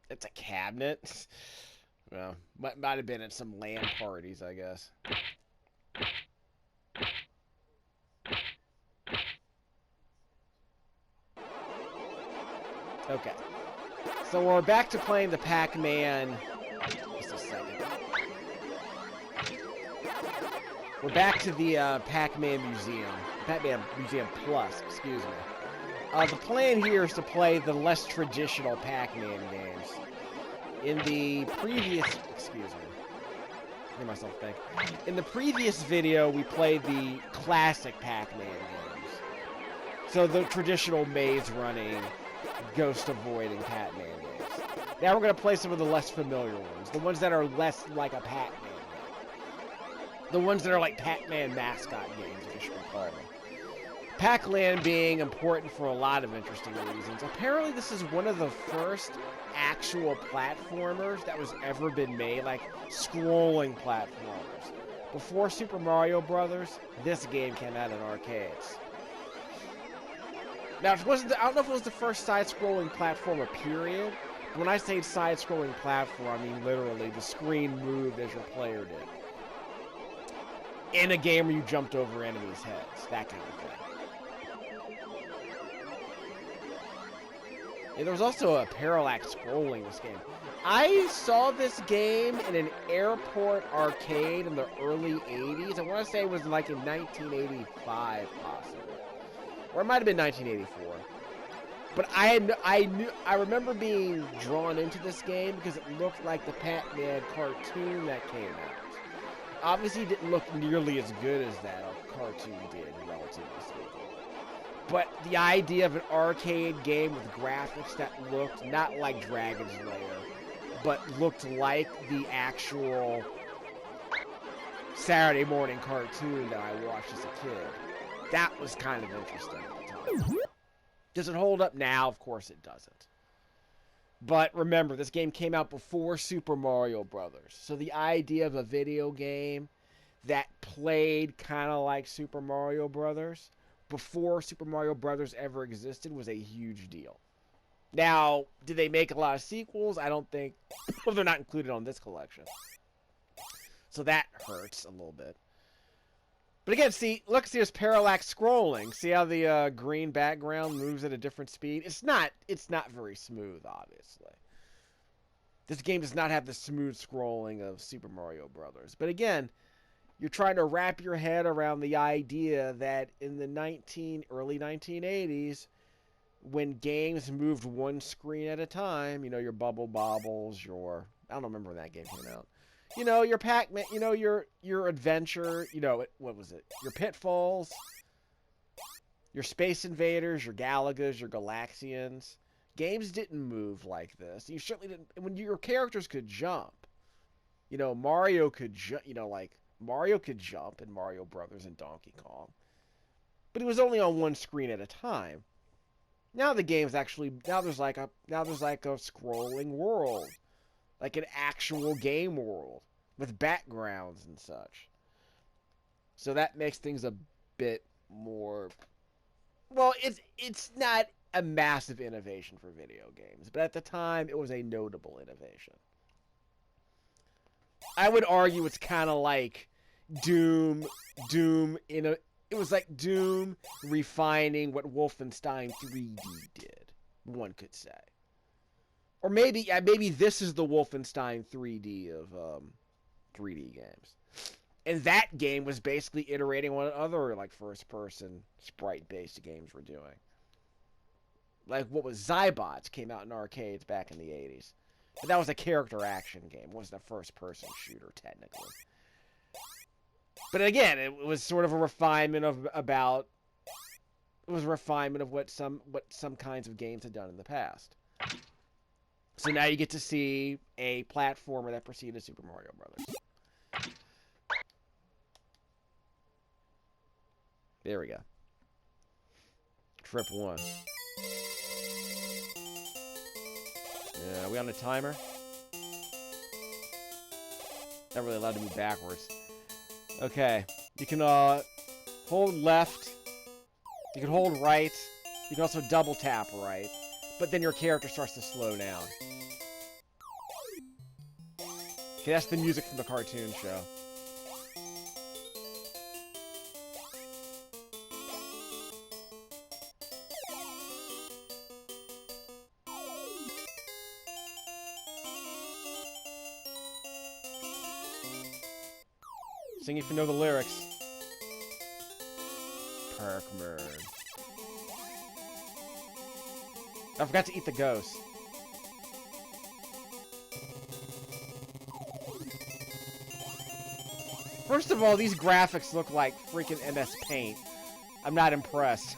It's a cabinet. Well, might have been at some LAN parties, I guess. Okay. So we're back to playing the Pac-Man. Just a second. We're back to the Pac-Man Museum. Pac-Man Museum Plus, excuse me. The plan here is to play the less traditional Pac-Man games. In the previous... Excuse me. Hear myself think. In the previous video, we played the classic Pac-Man games. So the traditional maze-running, ghost-avoiding Pac-Man games. Now we're going to play some of the less familiar ones. The ones that are less like a Pac-Man game. The ones that are like Pac-Man Mascot games, if you should call them. Pac-Land being important for a lot of interesting reasons. Apparently this is one of the first actual platformers that was ever been made, like scrolling platformers. Before Super Mario Brothers, this game came out in arcades. Now, it wasn't I don't know if it was the first side-scrolling platformer, period. But when I say side-scrolling platform, I mean literally the screen moved as your player did. In a game where you jumped over enemies' heads, that kind of thing. And there was also a parallax scrolling in this game. I saw this game in an airport arcade in the early 80s. I want to say it was like in 1985, possibly. Or it might have been 1984. But I remember being drawn into this game because it looked like the Pac-Man cartoon that came out. Obviously, it didn't look nearly as good as that cartoon did, relatively speaking. But the idea of an arcade game with graphics that looked not like Dragon's Lair, but looked like the actual Saturday morning cartoon that I watched as a kid, that was kind of interesting at the time. Does it hold up now? Of course it doesn't. But remember, this game came out before Super Mario Brothers. So the idea of a video game that played kind of like Super Mario Brothers before Super Mario Brothers ever existed was a huge deal. Now, did they make a lot of sequels? I don't think... Well, they're not included on this collection. So that hurts a little bit. But again, see, look, see this parallax scrolling. See how the green background moves at a different speed? It's not very smooth, obviously. This game does not have the smooth scrolling of Super Mario Brothers. But again, you're trying to wrap your head around the idea that in the early 1980s, when games moved one screen at a time, you know, your Bubble Bobbles, your... I don't remember when that game came out. You know, your Pac-Man, you know, your Adventure, you know, what was it? Your Pitfalls, your Space Invaders, your Galagas, your Galaxians. Games didn't move like this. You certainly didn't... When your characters could jump. You know, Mario could jump, you know, like... Mario could jump in Mario Brothers and Donkey Kong. But it was only on one screen at a time. Now the game's actually... Now there's like a scrolling world. Like an actual game world. With backgrounds and such. So that makes things a bit more... Well, it's not a massive innovation for video games. But at the time, it was a notable innovation. I would argue it's kind of like Doom in a... It was like Doom refining what Wolfenstein 3D did, one could say. Or maybe this is the Wolfenstein 3D of 3D games. And that game was basically iterating what other like first-person sprite-based games were doing. Like what was Zybots came out in arcades back in the 80s. But that was a character action game. It wasn't a first-person shooter, technically. But again, it was sort of a refinement of what some kinds of games had done in the past. So now you get to see a platformer that preceded Super Mario Brothers. There we go. Trip 1. Yeah, are we on the timer? Not really allowed to move backwards. Okay. You can hold left You can hold right. You can also double tap right. But then your character starts to slow down. Okay, that's the music from the cartoon show. Sing if you know the lyrics. Perkman. I forgot to eat the ghost. First of all, these graphics look like freaking MS Paint. I'm not impressed.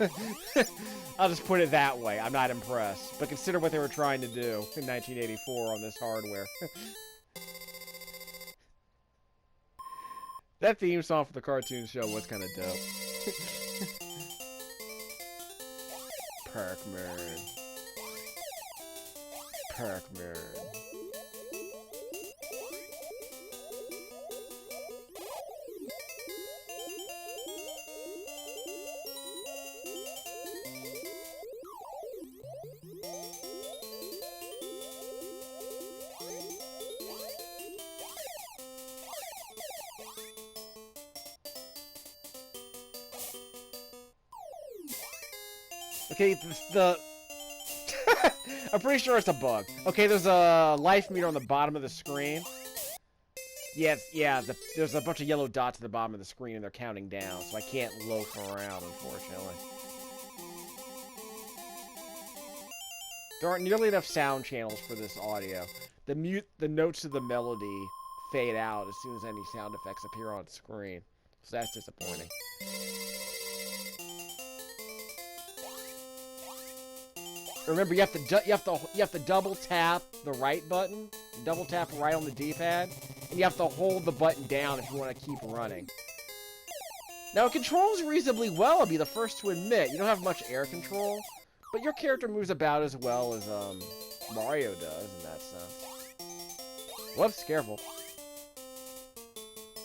I'll just put it that way. I'm not impressed. But consider what they were trying to do in 1984 on this hardware. That theme song for the cartoon show was kind of dope. Perkman. Perkman. Okay, the I'm pretty sure it's a bug. Okay, there's a life meter on the bottom of the screen. Yes, yeah, there's a bunch of yellow dots at the bottom of the screen, and they're counting down, so I can't loaf around, unfortunately. There aren't nearly enough sound channels for this audio. The notes of the melody fade out as soon as any sound effects appear on screen, so that's disappointing. Remember, you have to double tap the right button, double tap right on the D-pad, and you have to hold the button down if you want to keep running. Now, it controls reasonably well, I'll be the first to admit. You don't have much air control, but your character moves about as well as Mario does in that sense. Whoops, careful.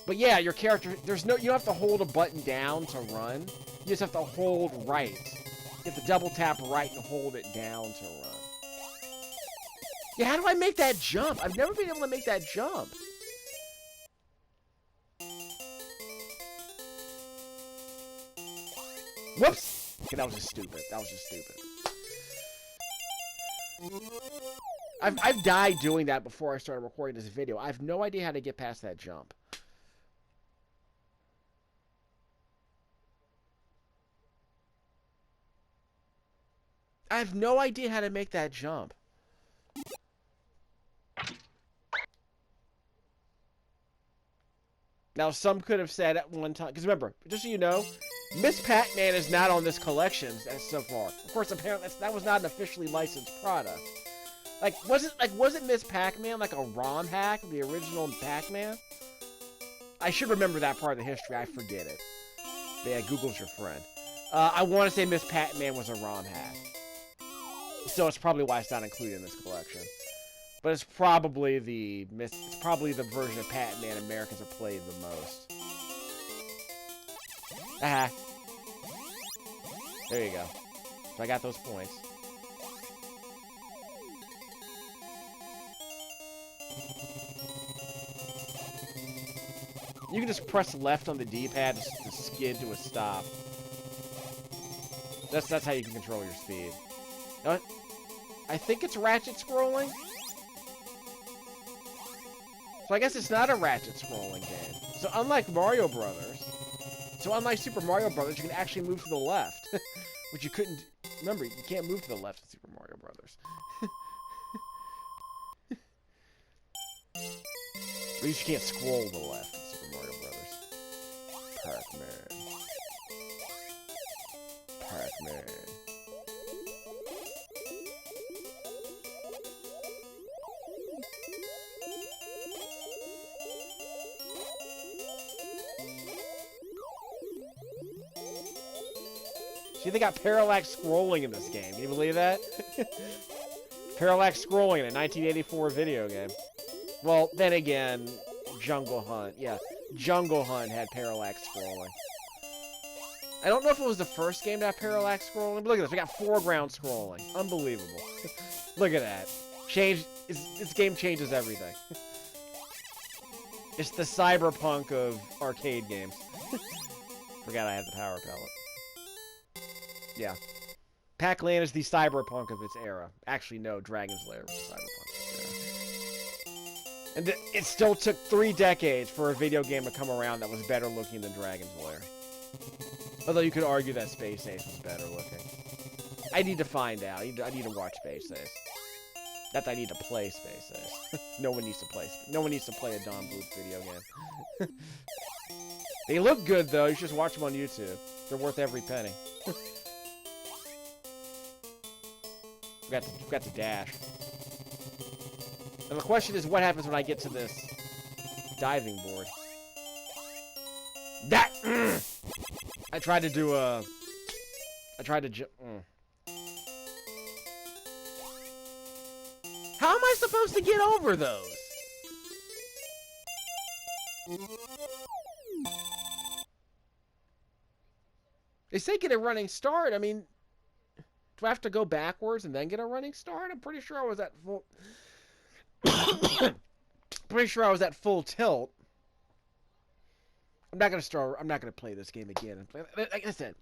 But yeah, your character, you don't have to hold a button down to run. You just have to hold right. You have to double tap right and hold it down to run. Yeah, how do I make that jump? I've never been able to make that jump. Whoops! Okay, that was just stupid. That was just stupid. I've died doing that before I started recording this video. I have no idea how to get past that jump. I have no idea how to make that jump. Now, some could have said at one time, because remember, just so you know, Miss Pac-Man is not on this collection so far. Of course, apparently that was not an officially licensed product. Wasn't Miss Pac-Man like a ROM hack, the original Pac-Man? I should remember that part of the history. I forget it. But yeah, Google's your friend. I want to say Miss Pac-Man was a ROM hack. So it's probably why it's not included in this collection. But it's probably the version of Pac-Man Americans have played the most. Aha. There you go. So I got those points. You can just press left on the D-pad to skid to a stop. That's how you can control your speed. I think it's ratchet scrolling. So I guess it's not a ratchet scrolling game. So unlike Mario Brothers, Super Mario Brothers, you can actually move to the left, which you couldn't. Remember, you can't move to the left in Super Mario Brothers. At least you can't scroll to the left in Super Mario Brothers. Pac-Man. Pac-Man. See, they got parallax scrolling in this game. Can you believe that? Parallax scrolling in a 1984 video game. Well, then again, Jungle Hunt. Yeah, Jungle Hunt had parallax scrolling. I don't know if it was the first game to have parallax scrolling, but look at this. We got foreground scrolling. Unbelievable. Look at that. This game changes everything. It's the cyberpunk of arcade games. Forgot I had the power pellet. Yeah. Pac-Land is the cyberpunk of its era. Actually, no, Dragon's Lair was the cyberpunk of its era. And it still took 3 decades for a video game to come around that was better looking than Dragon's Lair. Although you could argue that Space Ace was better looking. I need to find out. I need to watch Space Ace. Not that I need to play Space Ace. No one needs to play a Don Bluth video game. They look good though. You should just watch them on YouTube. They're worth every penny. Got the dash. And the question is, what happens when I get to this diving board? I tried to do a. How am I supposed to get over those? They say get a running start. I mean, do I have to go backwards and then get a running start? I'm pretty sure I was at full. Pretty sure I was at full tilt. I'm not gonna play this game again. Like I said,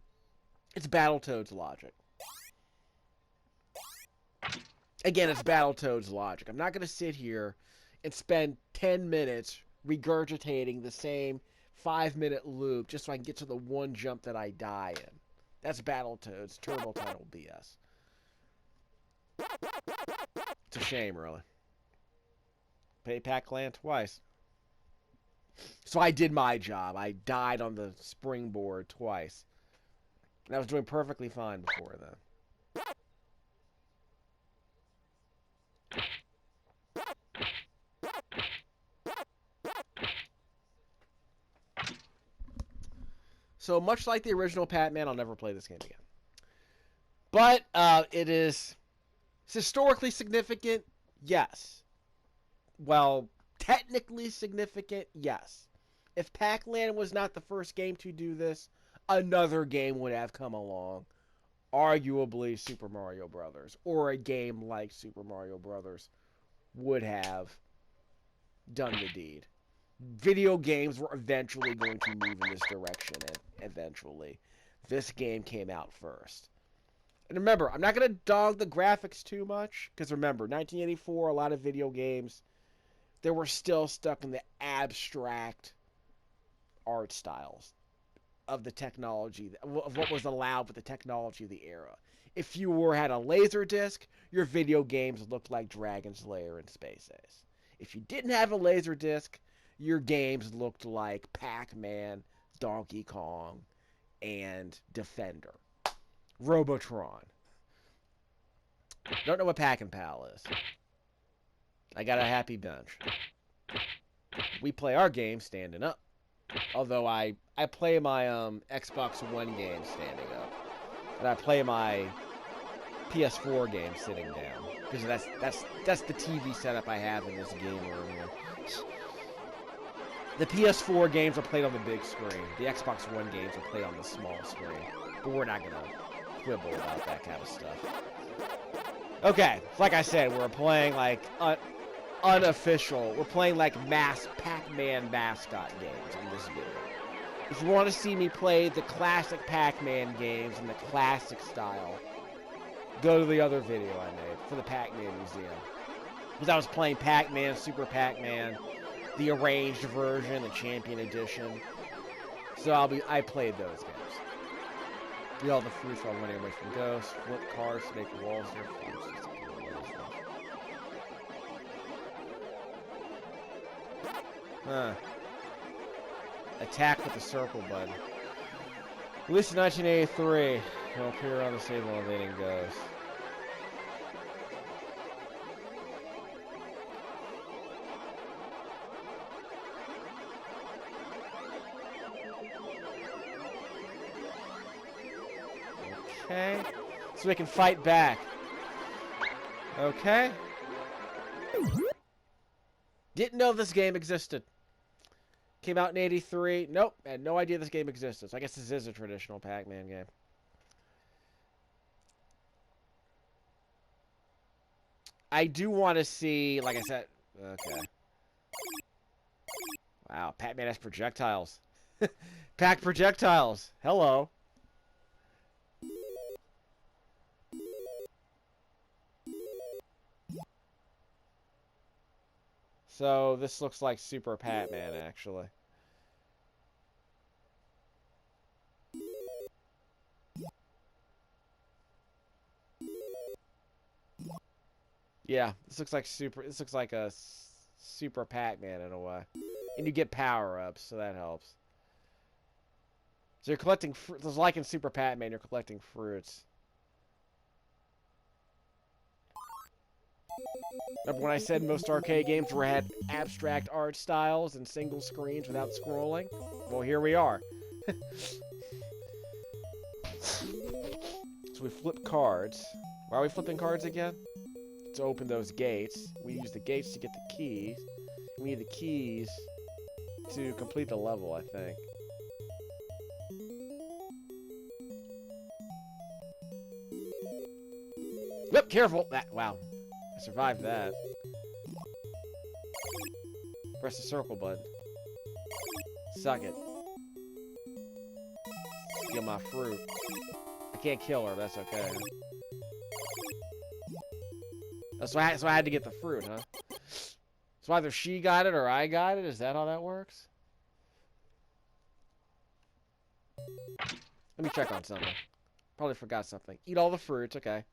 it's Battletoads logic. Again, it's Battletoads logic. I'm not gonna sit here and spend 10 minutes regurgitating the same 5-minute loop just so I can get to the one jump that I die in. That's Battletoads Turbo Tunnel BS. It's a shame, really. Pay Pac-Land twice. So I did my job. I died on the springboard twice. And I was doing perfectly fine before then. So much like the original Pac-Man, I'll never play this game again. But it's historically significant, yes. Well, technically significant, yes. If Pac-Land was not the first game to do this, another game would have come along. Arguably Super Mario Brothers, or a game like Super Mario Brothers would have done the deed. Video games were eventually going to move in this direction, and eventually this game came out first. And remember, I'm not going to dog the graphics too much, because remember, 1984, a lot of video games, they were still stuck in the abstract art styles of the technology, of what was allowed with the technology of the era. If you had a laser disc, your video games looked like Dragon's Lair and Space Ace. If you didn't have a laser disc, your games looked like Pac-Man, Donkey Kong, and Defender. Robotron. Don't know what Pac-and-Pal is. I got a happy bench. We play our game standing up. Although I play my Xbox One game standing up. And I play my PS4 game sitting down. Because that's the TV setup I have in this game room here. The PS4 games are played on the big screen. The Xbox One games are played on the small screen. But we're not going to quibble about that kind of stuff. Okay, like I said, we're playing like unofficial. We're playing like Pac-Man Mascot games on this video. If you want to see me play the classic Pac-Man games in the classic style, go to the other video I made for the Pac-Man Museum. Because I was playing Pac-Man, Super Pac-Man, the arranged version, the Champion Edition. So I played those games. Get all the fruits while running away from ghosts. Flip cars to make walls near fruits. Attack with the circle button. Released in 1983. It will appear on the same elevating ghost. Okay. So we can fight back. Okay. Didn't know this game existed. Came out in 83. Nope, had no idea this game existed. So I guess this is a traditional Pac-Man game. I do want to see, like I said... Okay. Wow, Pac-Man has projectiles. Pac projectiles. Hello. So, this looks like Super Pac-Man, actually. Yeah, this looks like a Super Pac-Man in a way. And you get power-ups, so that helps. So you're collecting fruit. It's like in Super Pac-Man, you're collecting fruits. Remember when I said most arcade games had abstract art styles and single screens without scrolling? Well, here we are. So we flip cards. Why are we flipping cards again? To open those gates. We use the gates to get the keys. We need the keys to complete the level, I think. Yep, careful! Wow. I survived that. Press the circle button. Suck it. Steal my fruit. I can't kill her, that's okay. So I had to get the fruit, huh? So either she got it or I got it? Is that how that works? Let me check on something. Probably forgot something. Eat all the fruits, okay.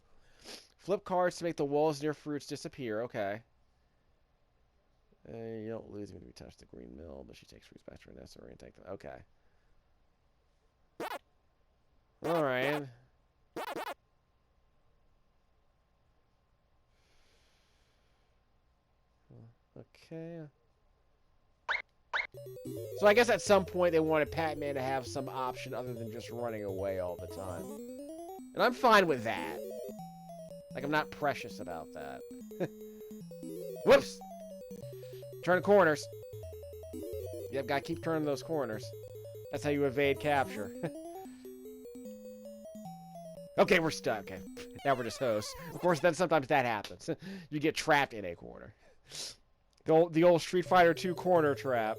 Flip cards to make the walls near fruits disappear, okay. You don't lose when you touch the green mill, but she takes fruits back to her nest or take them. Okay. Alright. Okay. So I guess at some point they wanted Pac-Man to have some option other than just running away all the time. And I'm fine with that. Like, I'm not precious about that. Whoops! Turn corners. Yep, gotta keep turning those corners. That's how you evade capture. Okay, we're stuck. Okay. Now we're just hosts. Of course, then sometimes that happens. You get trapped in a corner. The old Street Fighter 2 corner trap.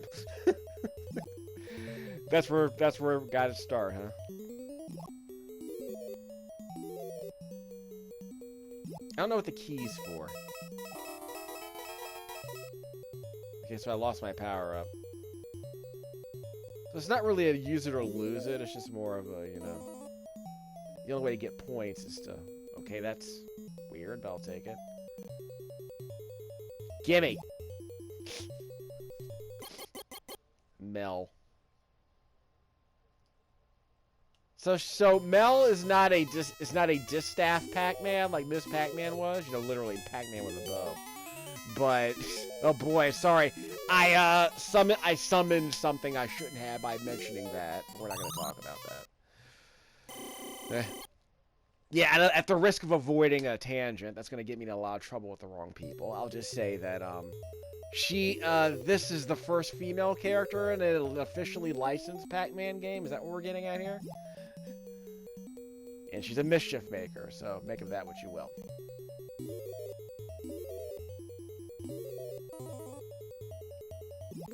That's where it got to start, huh? I don't know what the key's for. Okay, so I lost my power up. So it's not really a use it or lose it. It's just more of a, you know, the only way to get points is to. Okay, that's weird, but I'll take it. Gimme. Mel. So Mel is not a distaff Pac-Man like Miss Pac-Man was. You know, literally Pac-Man with a bow. But oh boy, sorry. I summoned something I shouldn't have by mentioning that. We're not going to talk about that. Yeah, at the risk of avoiding a tangent, that's going to get me in a lot of trouble with the wrong people. I'll just say that this is the first female character in an officially licensed Pac-Man game. Is that what we're getting at here? And she's a mischief maker, so make of that what you will.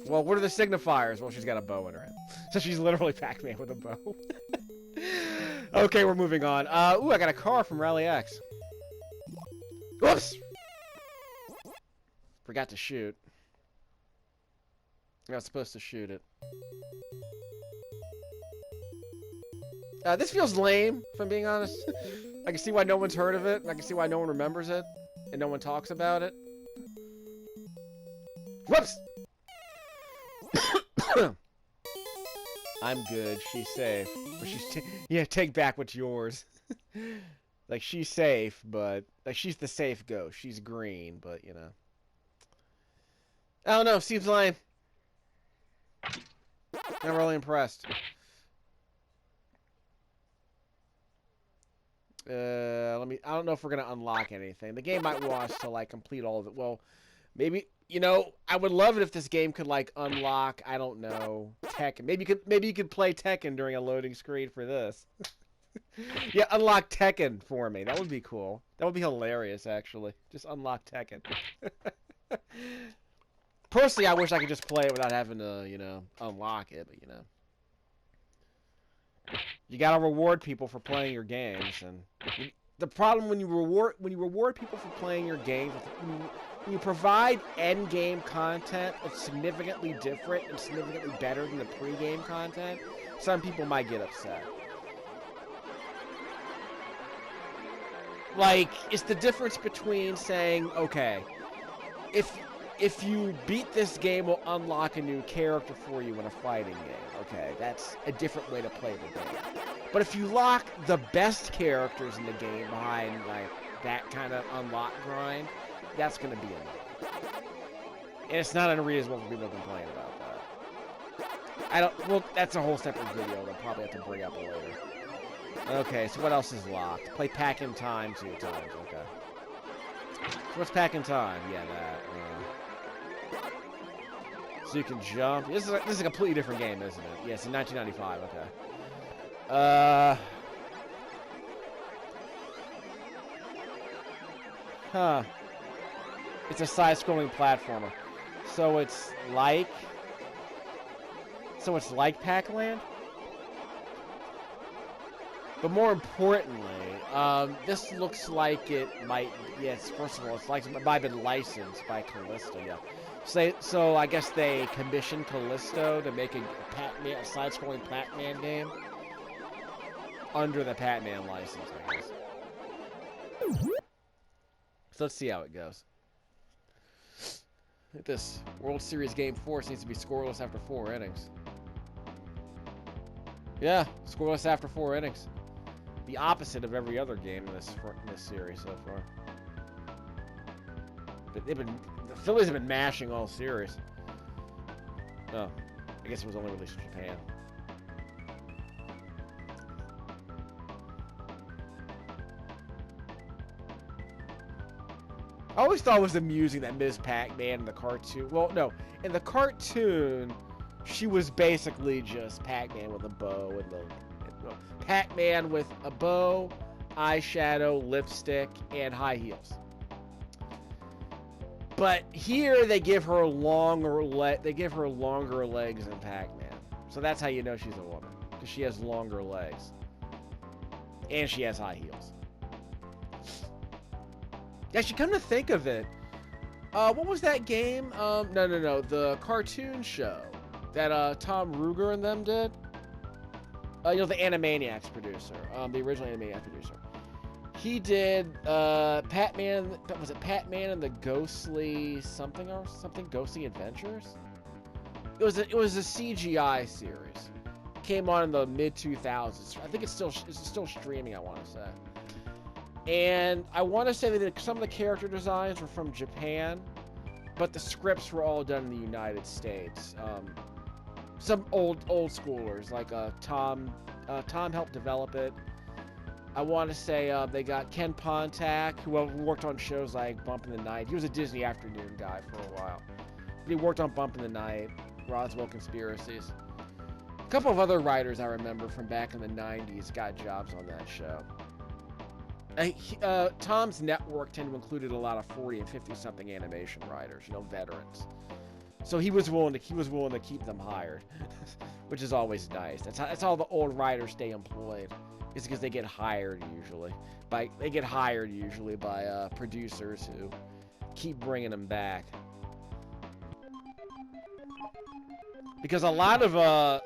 Well, what are the signifiers? Well, she's got a bow in her hand. So she's literally Pac-Man with a bow. Okay, we're moving on. Ooh, I got a car from Rally X. Whoops! Forgot to shoot. I was supposed to shoot it. This feels lame, if I'm being honest. I can see why no one's heard of it, and I can see why no one remembers it, and no one talks about it. Whoops! I'm good. She's safe. But she's yeah, take back what's yours. Like, she's safe, but... Like, she's the safe ghost. She's green, but, you know. I don't know. Seems lame. Not really impressed. I don't know if we're gonna unlock anything. The game might want us to, like, complete all of it. Well, maybe You know, I would love it if this game could like unlock, I don't know, Tekken. Maybe you could play Tekken during a loading screen for this. Yeah, unlock Tekken for me. That would be cool. That would be hilarious, actually. Just unlock Tekken. Personally, I wish I could just play it without having to, you know, unlock it, but you know. You gotta reward people for playing your games, and the problem when you reward people for playing your games, when you provide end game content that's significantly different and significantly better than the pre-game content, some people might get upset. Like, it's the difference between saying, okay, if you beat this game, we'll unlock a new character for you in a fighting game. Okay, that's a different way to play the game. But if you lock the best characters in the game behind, like, that kind of unlock grind, that's going to be enough. And it's not unreasonable for people to complain about that. Well, that's a whole separate video that I'll probably have to bring up later. Okay, so what else is locked? Play Pac in Time 2 times, okay. So what's Pac in Time? Yeah, that. So you can jump. This is a completely different game, isn't it? Yeah, it's in 1995, okay. Huh. It's a side-scrolling platformer. So it's like Pac-Land? But more importantly, this looks like it might... Yes, first of all, it's like it might have been licensed by Callisto, yeah. So I guess they commissioned Callisto to make a side-scrolling Pac-Man game under the Pac-Man license, I guess. So let's see how it goes. Look at this. World Series Game 4 seems to be scoreless after 4 innings. Yeah, scoreless after 4 innings. The opposite of every other game in this series so far. But the Phillies have been mashing all series. Oh, I guess it was only released in Japan. I always thought it was amusing that Ms. Pac-Man in the cartoon... Well, no. In the cartoon, she was basically just Pac-Man with a bow and Pac-Man with a bow, eyeshadow, lipstick, and high heels. But here they give her longer legs than Pac-Man. So that's how you know she's a woman, because she has longer legs. And she has high heels. Actually, come to think of it, what was that game? No, the cartoon show that Tom Ruegger and them did. You know, the Animaniacs producer, the original Animaniacs producer. He did Pac-Man. Was it Pac-Man and the Ghostly something Ghostly Adventures? It was a CGI series. Came on in the mid 2000s. I think it's still streaming. I want to say. And I want to say that some of the character designs were from Japan, but the scripts were all done in the United States. Some old schoolers like Tom helped develop it. I want to say they got Ken Pontac, who worked on shows like Bump in the Night. He was a Disney Afternoon guy for a while. He worked on Bump in the Night, Roswell Conspiracies. A couple of other writers I remember from back in the 90s got jobs on that show. Tom's network tended to include a lot of 40 and 50-something animation writers, you know, veterans. So he was willing to keep them hired, which is always nice. That's how the old writers stay employed. Is because they get hired usually by producers who keep bringing them back. Because a lot of well,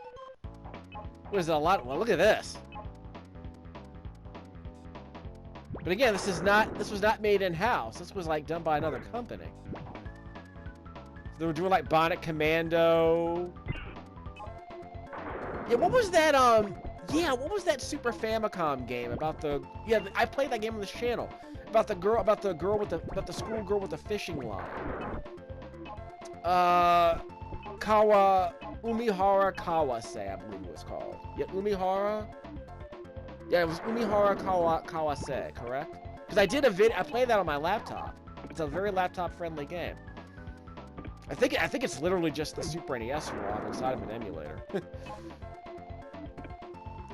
look at this. But again, this was not made in-house. This was like done by another company. They were doing like Bonnet Commando. Yeah, what was that? What was that Super Famicom game about the? Yeah, I played that game on this channel. About the schoolgirl with the fishing line. Umihara Kawase, I believe it was called. Yeah, Umihara. Yeah, it was Umihara Kawase, correct? Because I played that on my laptop. It's a very laptop-friendly game. I think it's literally just the Super NES ROM inside of an emulator.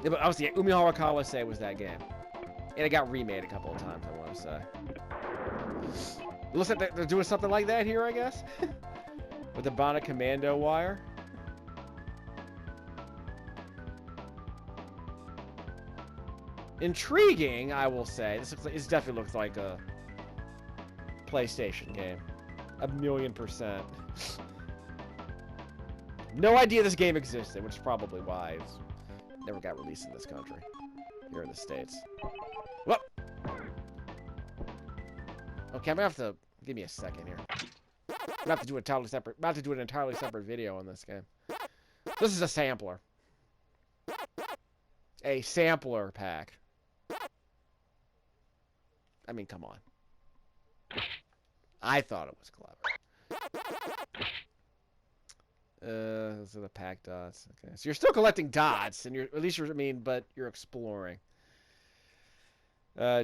Yeah, but obviously, Umihara Kawase was that game. And it got remade a couple of times, I want to say. It looks like they're doing something like that here, I guess. With the Bana Commando wire. Intriguing, I will say. This definitely looks like a PlayStation game. 1,000,000%. No idea this game existed, which is probably why it's never got released in this country. Here in the States. Whoop! Okay, I'm gonna have to... Give me a second here. I'm gonna have to do an entirely separate video on this game. This is a sampler. A sampler pack. I mean, come on. I thought it was clever. Those are the pack dots. Okay, so you're still collecting dots, and but you're exploring.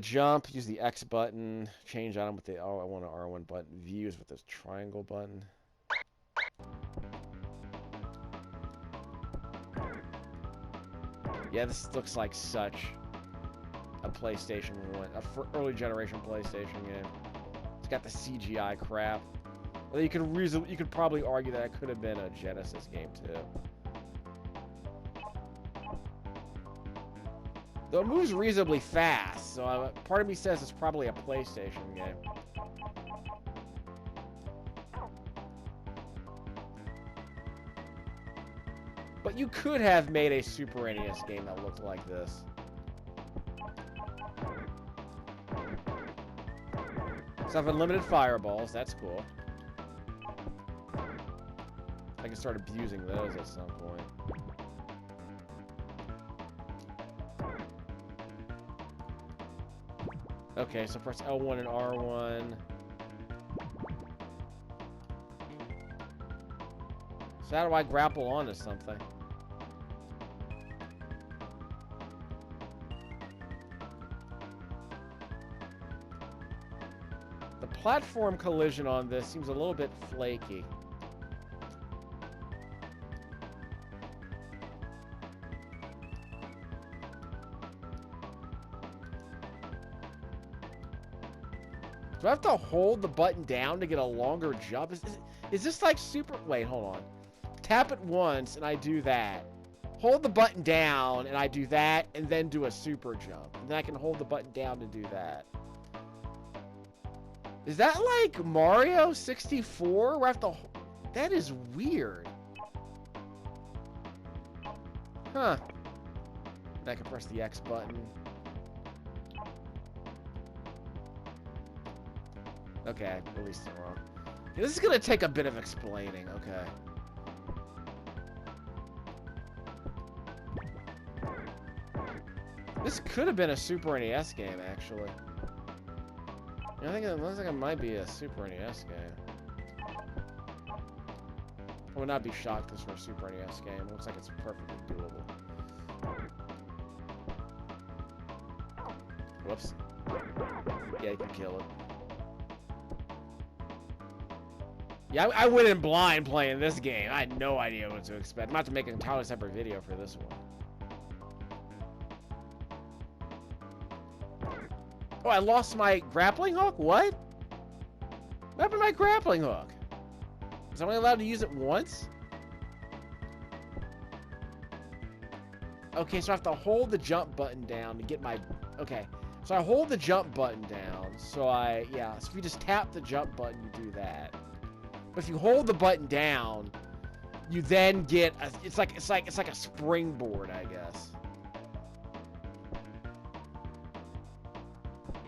Jump, use the X button. Change item with the R1 or R1 button. Views with this triangle button. Yeah, this looks like such a PlayStation 1, early generation PlayStation game. It's got the CGI crap. Well, you could probably argue that it could have been a Genesis game too. Though it moves reasonably fast, so part of me says it's probably a PlayStation game. But you could have made a Super NES game that looked like this. So I've unlimited fireballs, that's cool. I can start abusing those at some point. Okay, so press L1 and R1. So how do I grapple onto something? The platform collision on this seems a little bit flaky. Do I have to hold the button down to get a longer jump? Is this like super... Wait, hold on. Tap it once, and I do that. Hold the button down, and I do that, and then do a super jump. And then I can hold the button down to do that. Is that like Mario 64? Where I have to... That is weird. Huh. And I can press the X button. Okay, I released it wrong. Okay, this is gonna take a bit of explaining, okay. This could have been a Super NES game, actually. I think it looks like it might be a Super NES game. I would not be shocked if this were a Super NES game. It looks like it's perfectly doable. Whoops. Yeah, you can kill it. Yeah, I went in blind playing this game. I had no idea what to expect. I'm about to make an entirely separate video for this one. Oh, I lost my grappling hook? What? What happened to my grappling hook? Was I only allowed to use it once? Okay, so I have to hold the jump button down to get my... Okay, so I hold the jump button down. So yeah, so if you just tap the jump button, you do that. But if you hold the button down, you then get a, it's like a springboard, I guess.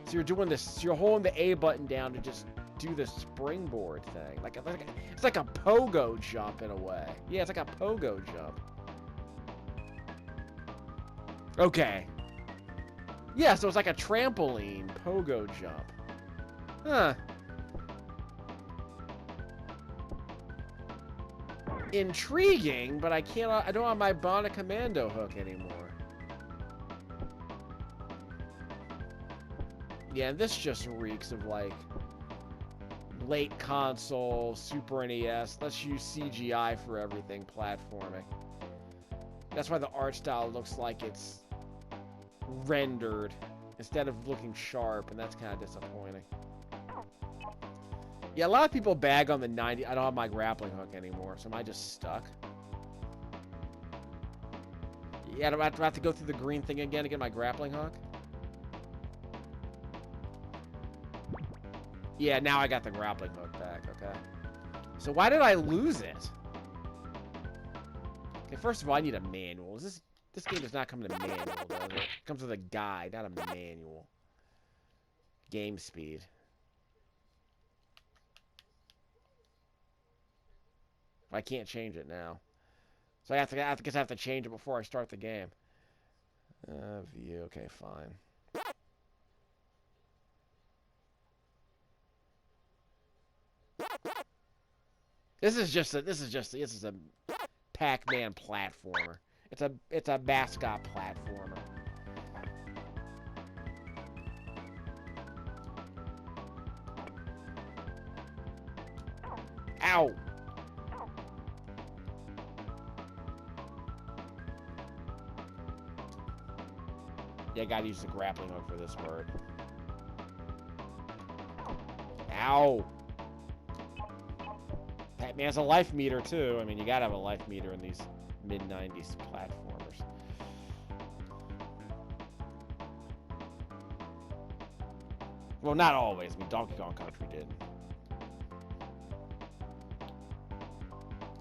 So you're doing this. So you're holding the A button down to just do the springboard thing. It's like a pogo jump in a way. Yeah, it's like a pogo jump. Okay. Yeah, so it's like a trampoline pogo jump. Huh. Intriguing, but I don't have my Bana Commando hook anymore. Yeah, this just reeks of like late console, Super NES. Let's use CGI for everything platforming. That's why the art style looks like it's rendered instead of looking sharp, and that's kind of disappointing. Yeah, a lot of people bag on the 90. I don't have my grappling hook anymore, so am I just stuck? Yeah, do I have to go through the green thing again to get my grappling hook? Yeah, now I got the grappling hook back, okay. So why did I lose it? Okay, first of all, I need a manual. This game does not come in a manual, does it? It comes with a guide, not a manual. Game speed. I can't change it now. So I guess I have to change it before I start the game. View, okay, fine. This is a Pac-Man platformer. It's a Mascot platformer. Ow! Yeah, I gotta use the grappling hook for this part. Ow! Pac-Man has a life meter, too. I mean, you gotta have a life meter in these mid-90s platformers. Well, not always. I mean, Donkey Kong Country didn't.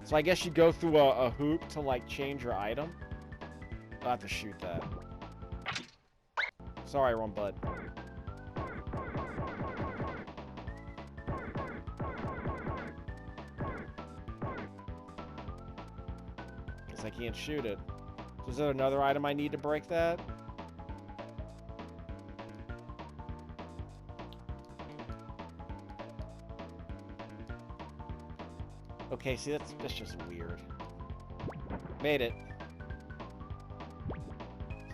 So I guess you go through a hoop to, like, change your item. I'll have to shoot that. Sorry, wrong bud. Guess I can't shoot it. So is there another item I need to break that? Okay, see, that's just weird. Made it.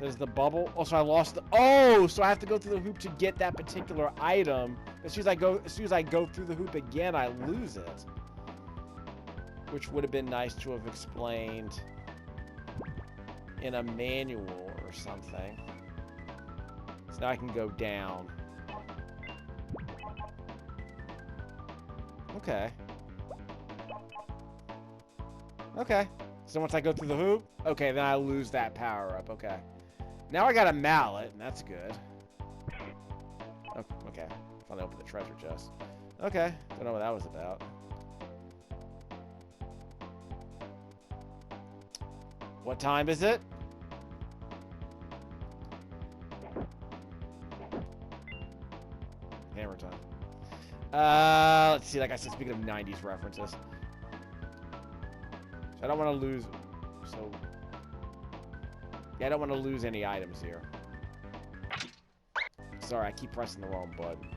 There's the bubble. Oh, so I lost the... Oh, so I have to go through the hoop to get that particular item. As soon as I go through the hoop again, I lose it. Which would have been nice to have explained in a manual or something. So now I can go down. Okay. Okay. So once I go through the hoop, okay, then I lose that power-up. Okay. Now I got a mallet, and that's good. Oh, okay. Finally open the treasure chest. Okay. Don't know what that was about. What time is it? Hammer time. Let's see. Like I said, speaking of 90s references. So I don't want to lose... So... Yeah, I don't want to lose any items here. Sorry, I keep pressing the wrong button.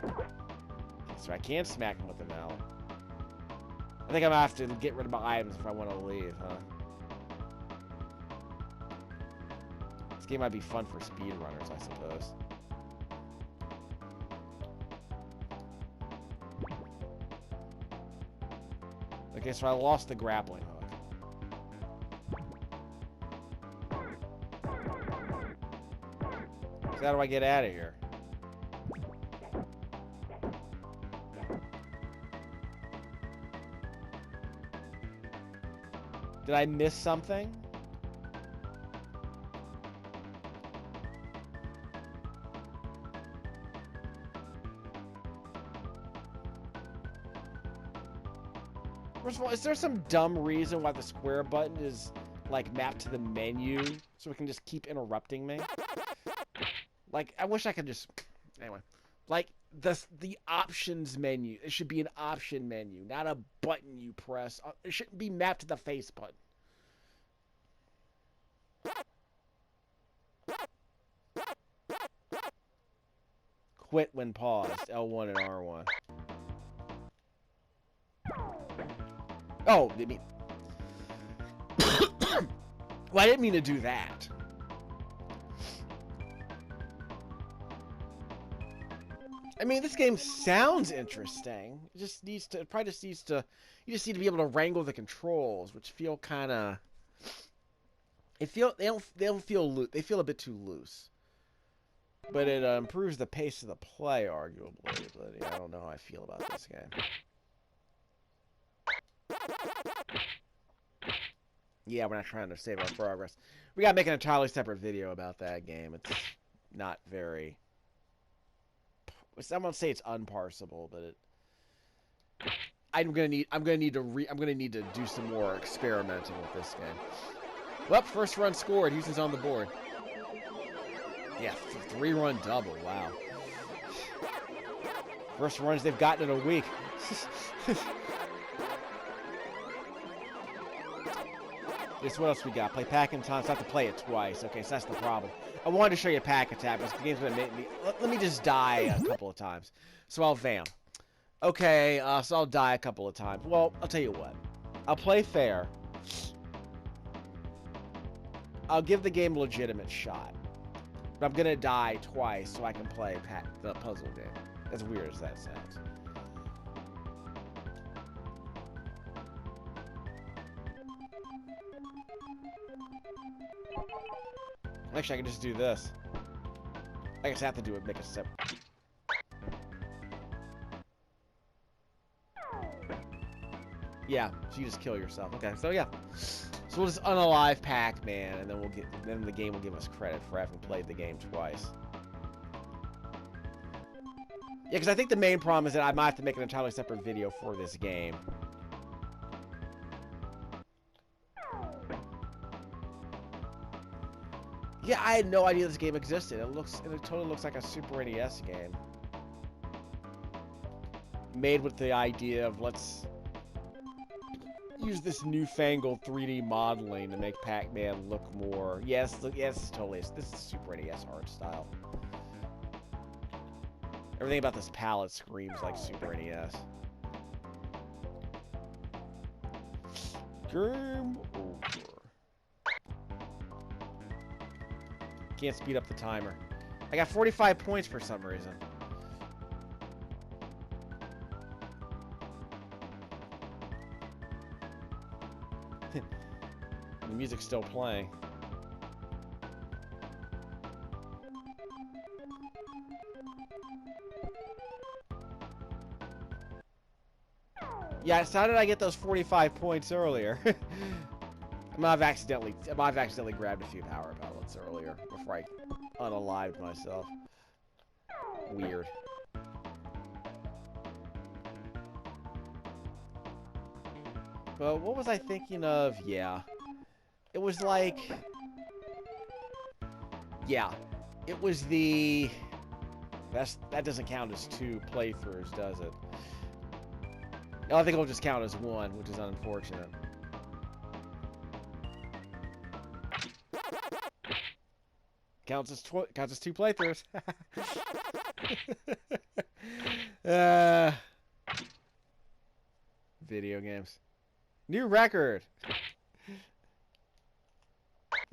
Okay, so I can smack him with the mallet. I think I'm gonna have to get rid of my items if I want to leave, huh? This game might be fun for speedrunners, I suppose. Okay, so I lost the grappling hook. So how do I get out of here? Did I miss something? First of all, is there some dumb reason why the square button is, like, mapped to the menu so it can just keep interrupting me? Like, I wish I could just... Anyway. Like, the options menu. It should be an option menu, not a button you press. It shouldn't be mapped to the face button. Quit when paused. L1 and R1. Oh, I mean... Well, I didn't mean to do that. I mean, this game sounds interesting. It just needs to, you just need to be able to wrangle the controls, which feel kind of, they don't feel loose. They feel a bit too loose. But it improves the pace of the play, arguably. But yeah, I don't know how I feel about this game. Yeah, we're not trying to save our progress. We gotta make an entirely separate video about that game. It's not very... Someone say it's unparsable, but it... I'm gonna need to do some more experimenting with this game. Well, first run scored. Houston's on the board. Yeah, 3-run double. Wow. First runs they've gotten in a week. This, what else we got? Play Pack in time. So I have to play it twice. Okay, so that's the problem. I wanted to show you Pack Attack, but the game's gonna make me. Let me just die a couple of times. So I'll vamp. Okay, so I'll die a couple of times. Well, I'll tell you what. I'll play fair. I'll give the game a legitimate shot. But I'm gonna die twice so I can play the puzzle game. As weird as that sounds. Actually, I can just do this. I guess I have to do it, make a step. Yeah, so you just kill yourself. Okay, so yeah. So we'll just unalive Pac-Man, and then the game will give us credit for having played the game twice. Yeah, because I think the main problem is that I might have to make an entirely separate video for this game. Yeah, I had no idea this game existed. It totally looks like a Super NES game. Made with the idea of let's use this newfangled 3D modeling to make Pac-Man look more... Yes, totally. This is Super NES art style. Everything about this palette screams like Super NES. Game over. Can't speed up the timer. I got 45 points for some reason. The music's still playing. Yeah, so how did I get those 45 points earlier? I might have accidentally grabbed a few power pellets earlier before I unalived myself. Weird. But what was I thinking of? Yeah. It was like... Yeah. It was the... That doesn't count as 2 playthroughs, does it? No, I think it'll just count as 1, which is unfortunate. Counts as 2 playthroughs. Video games. New record.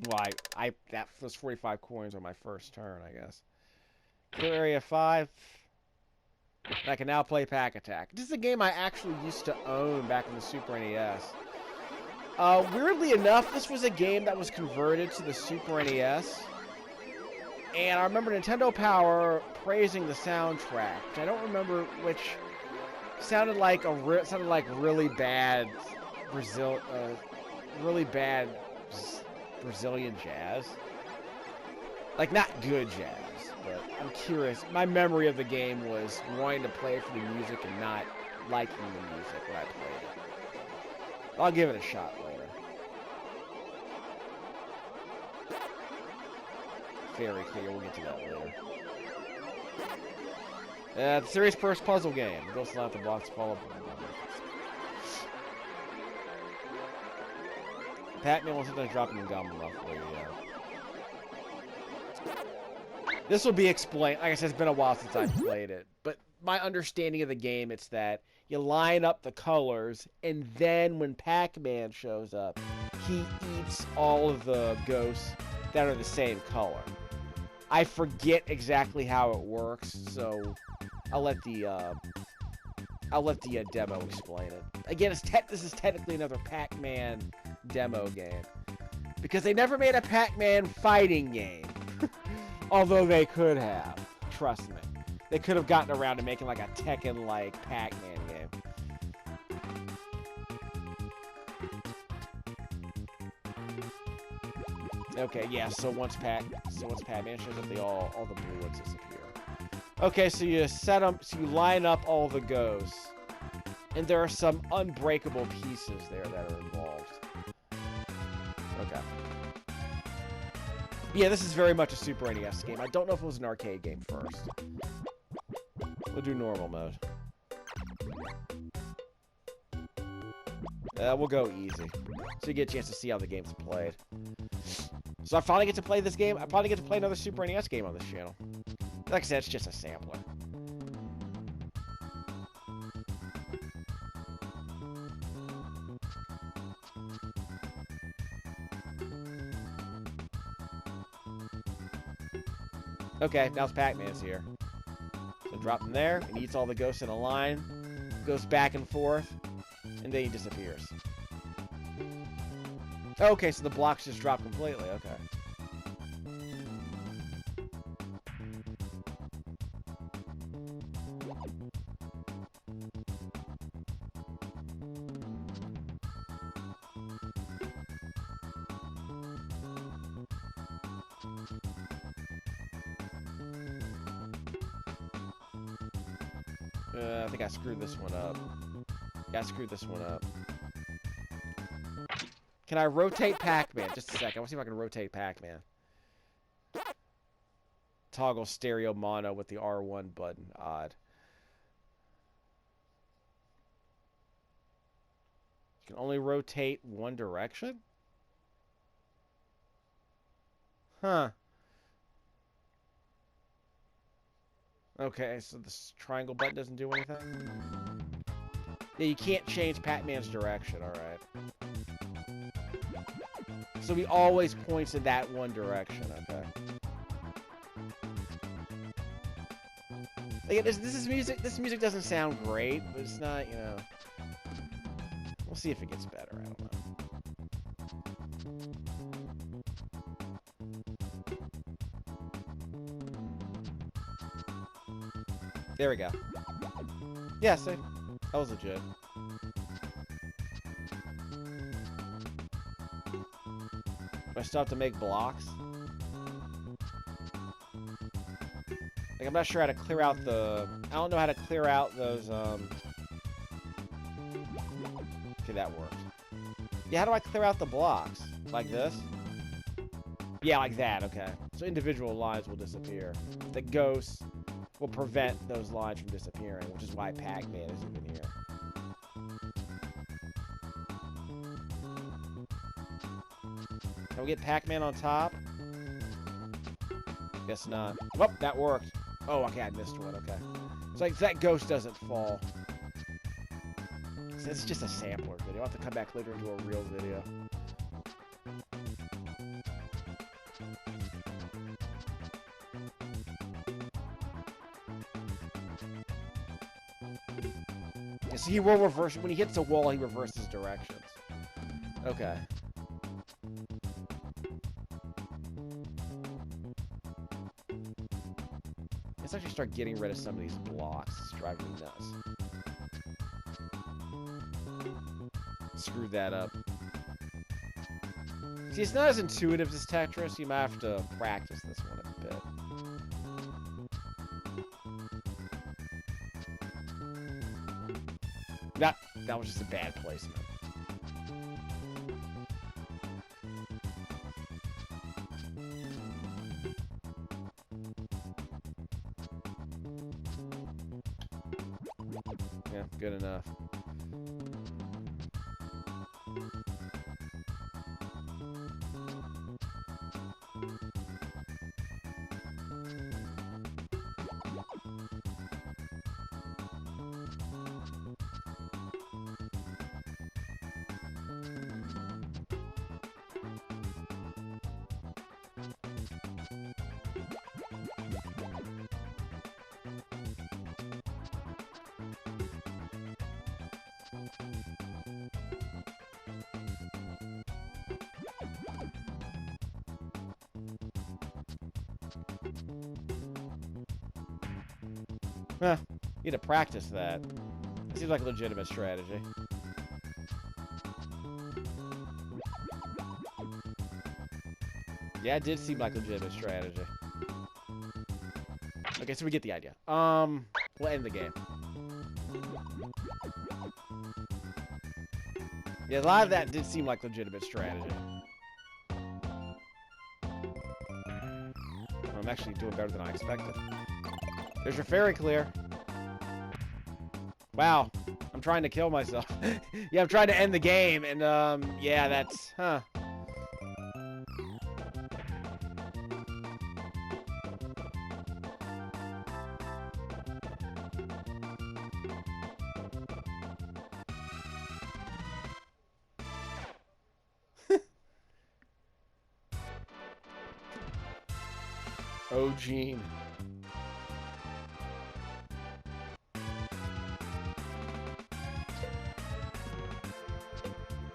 Why? That was 45 coins on my first turn, I guess. Clear area 5. I can now play Pack Attack. This is a game I actually used to own back in the Super NES. Weirdly enough, this was a game that was converted to the Super NES. And I remember Nintendo Power praising the soundtrack, which I don't remember which sounded like really bad Brazilian jazz. Like not good jazz, but I'm curious. My memory of the game was wanting to play for the music and not liking the music when I played it. I'll give it a shot later. Very clear, we'll get to that later. The series first puzzle game. Go slap the blocks, follow up. Pac-Man will sometimes drop in gum roughly, yeah. This will be explained. Like I said, it's been a while since I've played it. But my understanding of the game, it's that you line up the colors, and then when Pac-Man shows up, he eats all of the ghosts that are the same color. I forget exactly how it works, so I'll let the demo explain it. Again, this is technically another Pac-Man demo game. Because they never made a Pac-Man fighting game. Although they could have. Trust me. They could have gotten around to making like a Tekken-like Pac-Man game. Okay, yeah, so once Pac-Man shows up, all the blue ones disappear. Okay, so you set them, so you line up all the ghosts. And there are some unbreakable pieces there that are involved. Okay. Yeah, this is very much a Super NES game. I don't know if it was an arcade game first. We'll do normal mode. We'll go easy. So you get a chance to see how the game's played. So I finally get to play this game. I finally get to play another Super NES game on this channel. Like I said, it's just a sampler. Okay, now Pac-Man's here. So drop him there, and he eats all the ghosts in a line, goes back and forth, and then he disappears. Okay, so the blocks just drop completely, okay. I think I screwed this one up. Yeah, I screwed this one up. Can I rotate Pac-Man? Just a second. I want to see if I can rotate Pac-Man. Toggle stereo mono with the R1 button. Odd. You can only rotate one direction? Huh. Okay, so this triangle button doesn't do anything? Yeah, you can't change Pac-Man's direction, alright. So he always points in that one direction, okay. Again, this music doesn't sound great, but it's not, you know... We'll see if it gets better, I don't know. There we go. Yeah, see? That was legit. Do I still have to make blocks? Like, I'm not sure how to clear out the... I don't know how to clear out those, Okay, that worked. Yeah, how do I clear out the blocks? Like this? Yeah, like that, okay. So individual lines will disappear. The ghosts will prevent those lines from disappearing, which is why Pac-Man is even here. Can we get Pac-Man on top? Guess not. Oh, that worked. Oh, okay, I missed one, okay. So like, that ghost doesn't fall. So it's just a sampler video. I'll have to come back later into a real video. Yeah, so he will reverse. When he hits a wall, he reverses directions. Okay. Let's actually start getting rid of some of these blocks. It's driving me nuts. Screwed that up. See, it's not as intuitive as Tetris. You might have to practice this one a bit. That was just a bad placement. Yeah, good enough. Huh. You need to practice that. It seems like a legitimate strategy. Yeah, it did seem like a legitimate strategy. Okay, so we get the idea. We'll end the game. Yeah, a lot of that did seem like legitimate strategy. I'm actually doing better than I expected. There's your fairy clear. Wow, I'm trying to kill myself. Yeah, I'm trying to end the game, and yeah, that's, huh. Oh, Gene.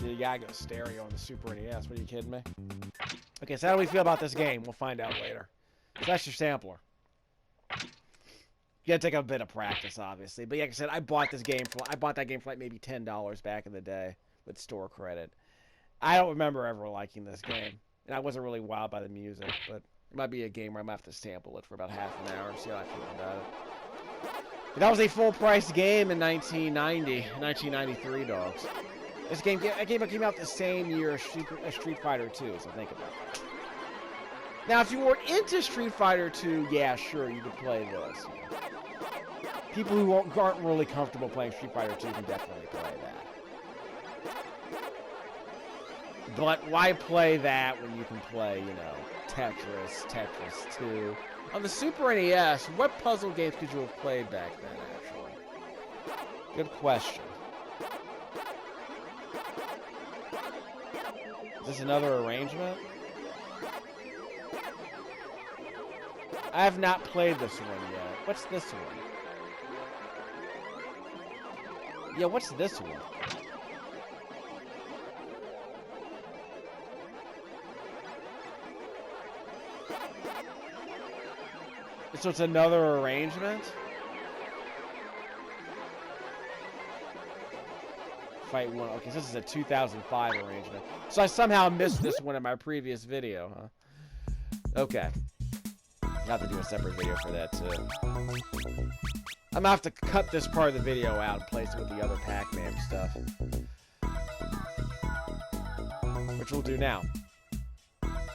You gotta go stereo on the Super NES. What are you kidding me? Okay, so how do we feel about this game? We'll find out later. So that's your sampler. You gotta take a bit of practice, obviously. But like I said, I bought that game for like maybe $10 back in the day with store credit. I don't remember ever liking this game, and I wasn't really wowed by the music. But it might be a game where I might have to sample it for about half an hour, see how I feel about it. But that was a full-price game in 1993, dogs. This game came out the same year as Street Fighter 2, so think about it. Now, if you weren't into Street Fighter 2, yeah, sure, you could play this. People who aren't really comfortable playing Street Fighter 2 can definitely play that. But why play that when you can play, you know, Tetris 2? On the Super NES, what puzzle games could you have played back then, actually? Good question. Is this another arrangement? I have not played this one yet. What's this one? Yeah, what's this one? So it's another arrangement? Fight one. Okay, so this is a 2005 arrangement. So I somehow missed this one in my previous video, huh? Okay. I'll have to do a separate video for that, too. I'm gonna have to cut this part of the video out and place it with the other Pac-Man stuff. Which we'll do now.